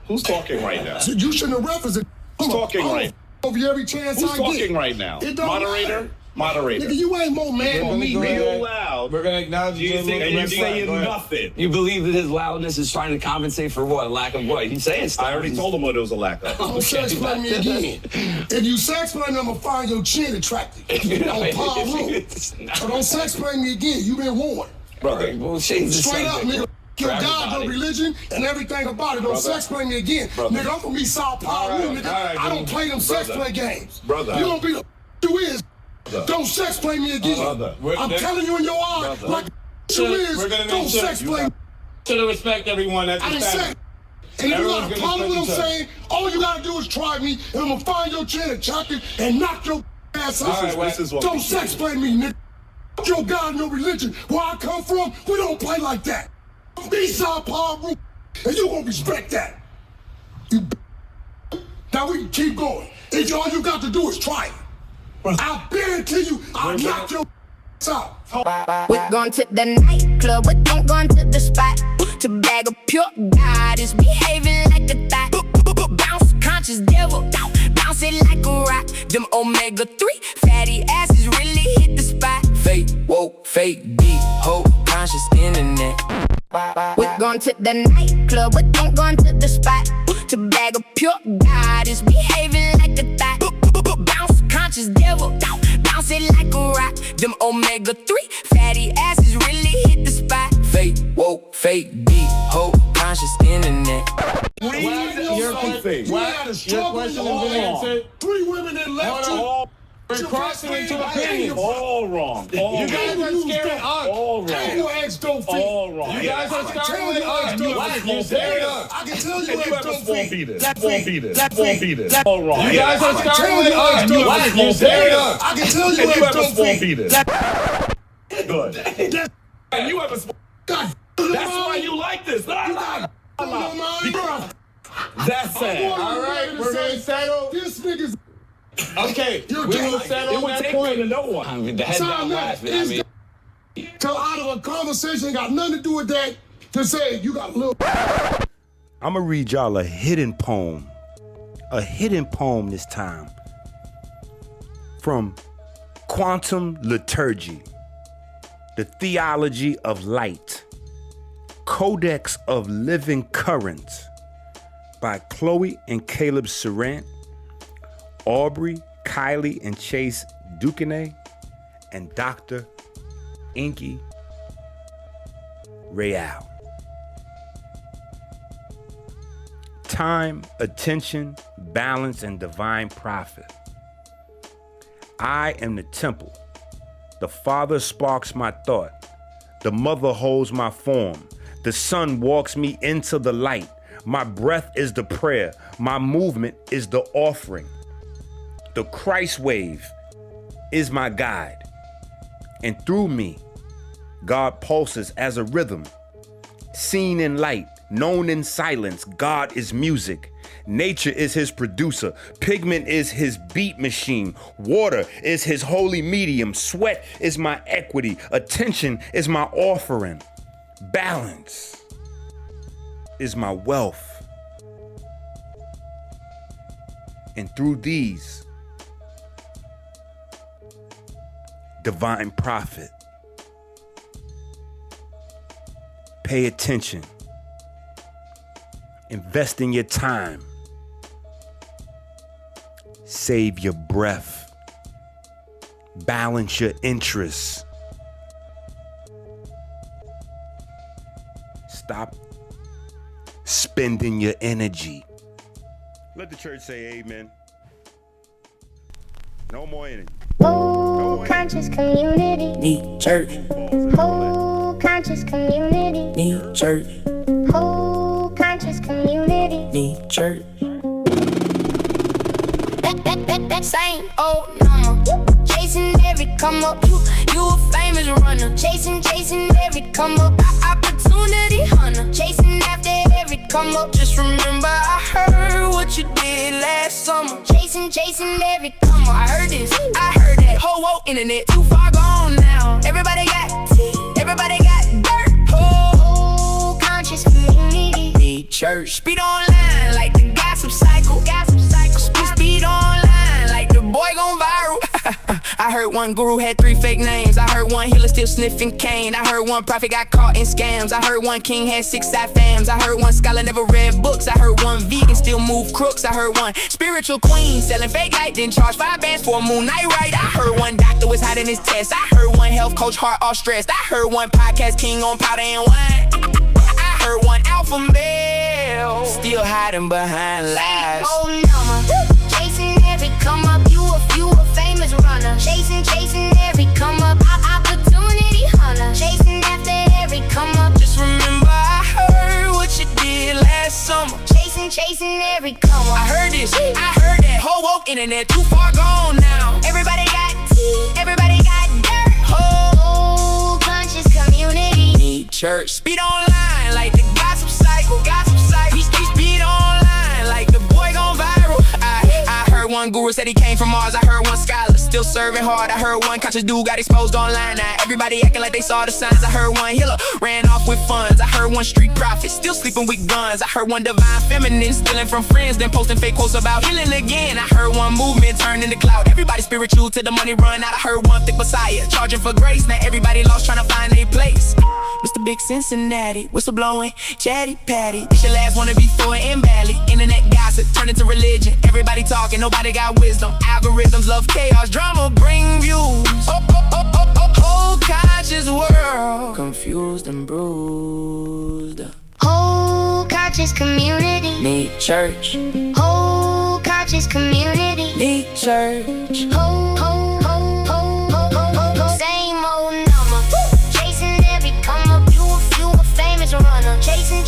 Who's talking right now? So you shouldn't have referenced it. Who's talking right now? Over every chance Who's I get. talking right now? Moderator? Moderator. Nigga, you ain't more man than me, Real loud. We're gonna acknowledge you. And you're saying nothing. You believe that his loudness is trying to compensate for what? A lack of what? He's saying stuff. I already told him what it was a lack of. Don't sex play me again. If you sex play me, I'm gonna find your chin attractive. On Paul Room. So don't sex play me again. You been warned. Brother. We'll change the Straight up, subject. nigga. Your God, your religion, and everything about it. Don't sex play me again. Nigga, I'm gonna be South Paul Room, nigga. I don't play them sex play games. Brother. You don't be the you is. Don't sex play me again. I'm telling you in your eyes, like you is. Don't sex play me. To respect everyone at I the ain't saying. And if you got a problem with what I'm saying, all you gotta do is try me, and I'm gonna find your chin and chocolate and knock your ass out. Don't sex play me, nigga. Your God and your religion. Where I come from, we don't play like that. Be South Paul Room, and you gonna respect that. Now we can keep going. If all you got to do is try it. I guarantee you, I'll knock your out. We're going to the nightclub, we don't go to the spot. To bag of pure God is behaving like a thot. Bounce conscious devil, bounce it like a rock. Them omega-3 fatty acids really hit the spot. Fake woke, fake deep, whole conscious internet. We're going to the nightclub, we don't go to the spot. To bag of pure God is behaving like a thot. Bounce conscious devil, bounce it like a rock. Them omega-3 fatty acids really hit the spot. Fake woke, fake deep, whole conscious internet. Your question has been answered. 3 women that left you. We're crossing into opinions. All wrong. You guys are scaring us. All wrong. You ask don't fit. All wrong. You guys are scaring us. You're scaring us. I can tell you And you ask have a don't small fit. fetus. That's Small fake. fetus. That's Small fake. fetus. All wrong. You guys are scaring us. You're scaring us. I can tell you And you ask have a don't small fit. fetus. Good. That's And you have a small. God. That's why you like this. That's sad. All right, we're going to settle. This nigga's. Okay, we You're will gay. settle It would that take me point. to know one. I mean, the head Son, down man, laughing. I is mean, Tell out of a conversation got nothing to do with that to say you got a little. I'm gonna read y'all a hidden poem this time from Quantum Liturgy, the Theology of Light, Codex of Living Currents by Chloe and Caleb Sarant, Aubrey, Kylie, and Chase Duquesne, and Dr. Enqi Real. Time, attention, balance, and divine profit. I am the temple. The Father sparks my thought. The Mother holds my form. The Son walks me into the light. My breath is the prayer. My movement is the offering. The Christ wave is my guide. And through me, God pulses as a rhythm. Seen in light, known in silence, God is music. Nature is his producer. Pigment is his beat machine. Water is his holy medium. Sweat is my equity. Attention is my offering. Balance is my wealth. And through these, divine profit. Pay attention. Invest in your time. Save your breath. Balance your interests. Stop spending your energy. Let the church say amen. No more energy. Whole conscious community need church. Whole conscious community Need church. Whole conscious community Need church. That same old number. Chasing every come up. You a famous runner. Chasing every come up. Opportunity hunter. Chasing after every come up. Just remember I heard what you did last summer. Chasing every come up. I heard this, I heard that. Whole internet too far gone now. Everybody got tea, everybody got dirt. Whole conscious community Need church. church. Speed online like the gossip cycle. Speed online like the boy gon' viral. I heard one guru had 3 fake names. I heard one healer still sniffing cane. I heard one prophet got caught in scams. I heard one king had 6 side fams. I heard one scholar never read books. I heard one vegan still move crooks. I heard one spiritual queen selling fake light, then charge 5 bands for a moon night ride. I heard one doctor was hiding his test. I heard one health coach heart all stressed. I heard one podcast king on powder and wine. I heard one alpha male still hiding behind lies. Oh, no, chasing every come up, you a famous runner. Chasing every come up, opportunity hunter. Chasing after every come up. Just remember I heard what you did last summer. Chasing every come up. I heard this, I heard that. Whole woke internet too far gone now. Everybody got tea, everybody got dirt. Whole conscious community Need church. Speed online like the gossip cycle. Speed online like the boy gon' viral. I heard one guru said he came from Mars. I heard one scholar still serving hard. I heard one conscious dude got exposed online. Now everybody acting like they saw the signs. I heard one healer ran off with funds. I heard one street prophet still sleeping with guns. I heard one divine feminine stealing from friends, then posting fake quotes about healing again. I heard one movement turned into cloud. Everybody spiritual till the money run out. I heard one thick messiah charging for grace. Now everybody lost trying to find their place. Mr. Big Cincinnati, whistle blowing, chatty patty. This your last one to be for and badly. Internet gossip turned into religion. Everybody talking, nobody got wisdom. Algorithms love chaos, drama bring views. Whole conscious world confused and bruised. Whole conscious community Need church, Whole conscious community need church. Ho, ho, ho, ho, ho, ho, ho. Same old number. Chasing every come up, you a famous runner. Chasing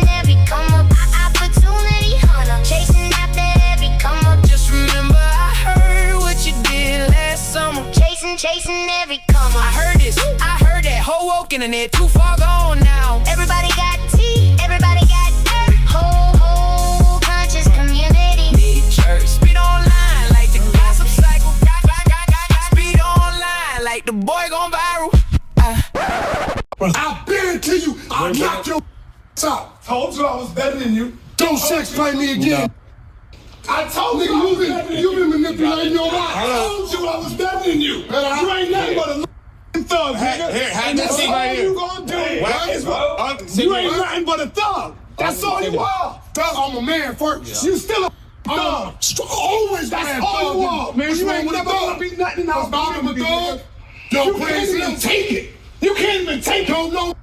every come up, opportunity hunter. Chasing after every come up. Just remember I heard what you did last summer. Chasing every come I up. heard this, I heard that. Whole woke internet too far gone now. Everybody got tea, everybody got dirt. Whole conscious community Need church. Speed online like the gossip cycle. Speed online like the boy gon' viral. I guarantee you, I'll knock your out. Told you I was better than you. Don't sex play me again. I told you I Nigga, was better than you been manipulating your life. I told you I was better than you. You ain't nothing but a thug, nigga. Here, have And this that's seat all right here. you gonna do. Wack, You ain't nothing but a thug. That's all you are. Thug, I'm a man first. You still a I'm thug. always That's been all you are, man. What's You wrong ain't with a never thug? gonna be nothing else. I'm a thug. You Yo, can't crazy. even take it. You can't even take it. Don't know.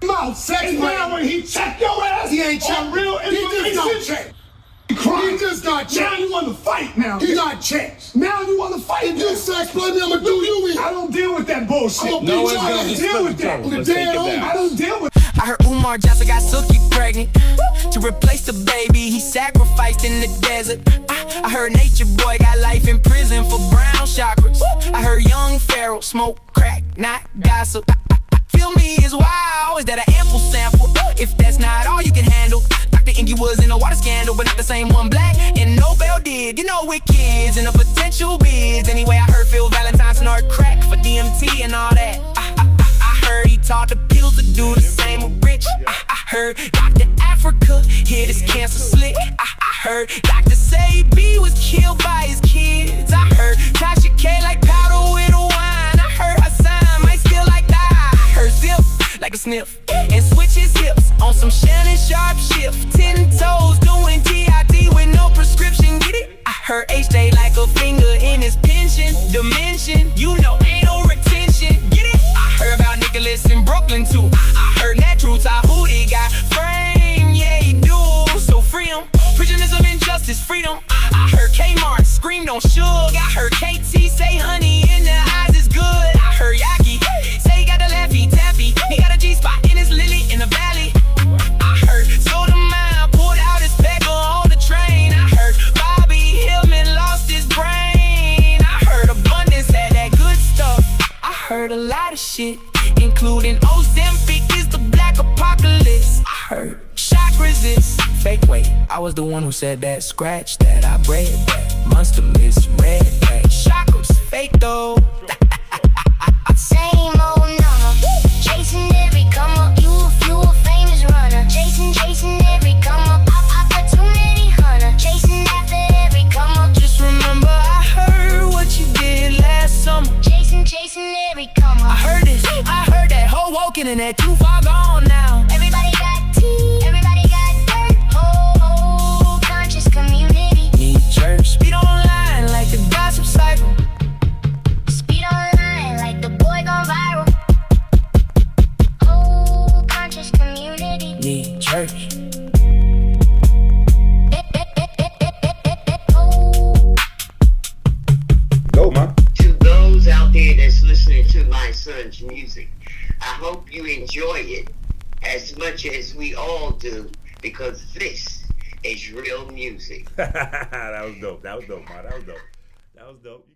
Mouth. Sex And man. now when he checked your ass, He ain't on checked. real He just got information, checked. he crying. He just got Now checked. you want to fight now. He got checked. Now you want to fight. If you sex play me, I'ma do you in. I don't deal with that bullshit. I'm gonna No beat one's you gonna out. just deal split with the that. trouble. The Let's take dead it homie. down. I don't deal with I heard Umar Johnson got Suki pregnant. To replace the baby, he sacrificed in the desert. I heard Nature Boy got life in prison for brown chakras. I heard Young Pharaoh smoke crack, not gossip. Feel me is wild, is that an ample sample? If that's not all you can handle. Dr. Enqi was in a water scandal, but not the same one black. And Nobel did, you know, with kids and a potential bids. Anyway, I heard Phil Valentine snort crack for DMT and all that. I heard he taught the pills to do the same with rich. I heard Dr. Africa hit his cancer slick. I heard Dr. Say B was killed by his kids. I heard Tasha K like powder with a wine. I heard Hassan might still like that. I heard Zip like a sniff and switch his hips on some Shannon Sharp shift. 10 toes doing TID with no prescription. Get it? I heard HJ like a finger in his pension dimension. You know ain't no retention. Get it? I heard about Nicholas in Brooklyn too. I heard Natural Tahuti got framed. Yeah, he do. So free him. Prisoners of injustice, freedom. I heard Kmart screamed on Suge. I heard KT say honey in the eyes is good. I heard Yaki say he got the Laffy Taffy. He got a G-spot in his lily in the valley. I heard Soda Man pulled out his pecker on the train. I heard Bobby Hillman lost his brain. I heard Abundance had that good stuff. I heard a lot of shit, including Ozempic is the black apocalypse. I heard shock resist. Fake weight, I was the one who said that. Scratch that, I bred that. Monster misread that. Shock was fake though. Same old number. Chasing every come up, you a famous runner. Chasing talking and they're too far gone now. Everybody got tea, everybody got dirt. Whole conscious community. Need church. Speed online like the gossip cycle. Speed online like the boy gone viral. Whole conscious community. Need church. Go, man. To those out there that's listening to my son's music, I hope you enjoy it as much as we all do, because this is real music. That was dope. That was dope, man. That was dope. That was dope.